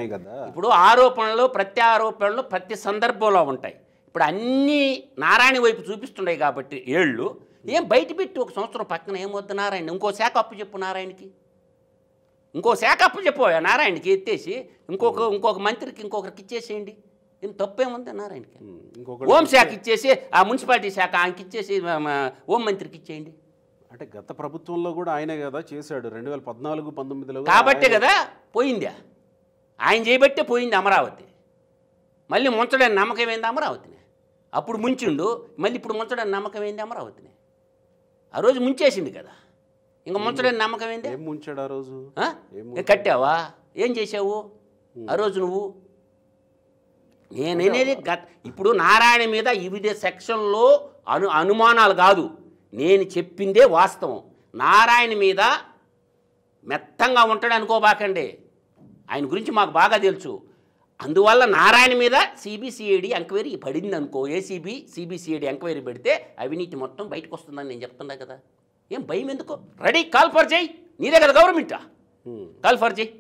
కదా ఇప్పుడు ఆరోపణలు ప్రత్యారోపణలు ప్రతి సందర్భంలో ఉంటాయి. ఇప్పుడు అన్నీ నారాయణ వైపు చూపిస్తున్నాయి కాబట్టి ఏళ్ళు ఏం బయట పెట్టి ఒక సంవత్సరం పక్కన ఏమొద్దు నారాయణ ఇంకో శాఖ అప్పు చెప్పు నారాయణకి ఇంకో శాఖ అప్పు చెప్పు నారాయణకి ఎత్తేసి ఇంకొక మంత్రికి ఇంకొకరికి ఇచ్చేసేయండి. ఏం తప్పేముంది నారాయణకి హోం శాఖ ఇచ్చేసి ఆ మున్సిపాలిటీ శాఖ ఆయనకి ఇచ్చేసి హోం మంత్రికి ఇచ్చేయండి. అంటే గత ప్రభుత్వంలో కూడా ఆయనే కదా చేశాడు 2014-19లో కాబట్టే కదా పోయిందా ఆయన చేయబట్టే పోయింది అమరావతి. మళ్ళీ ముంచడానికి నమ్మకం ఏంది అమరావతిని అప్పుడు ముంచిండు మళ్ళీ ఇప్పుడు ముంచడానికి నమ్మకం ఏంది అమరావతిని ఆ రోజు ముంచేసింది కదా ఇంకా ముంచడానికి నమ్మకం ఏంది ఏం ముంచాడు ఆ రోజు కట్టావా ఏం చేసావు ఆ రోజు నువ్వు నేనేది ఇప్పుడు నారాయణ మీద వివిధ సెక్షన్లో అనుమానాలు కాదు నేను చెప్పిందే వాస్తవం. నారాయణ మీద మెత్తంగా ఉంటాడు అనుకోబాకండి ఆయన గురించి మాకు బాగా తెలుసు. అందువల్ల నారాయణ మీద సిబిసిఐడి ఎంక్వైరీ పడింది అనుకో ఏసీబీ సిబిసిఐడి ఎంక్వైరీ పెడితే అవినీతి మొత్తం బయటకు వస్తుందని నేను చెప్తున్నా కదా. ఏం భయం ఎందుకు రెడీ కాల్ ఫర్ చేయి నీదే కదా గవర్నమెంటా కాల్ ఫర్ చేయి.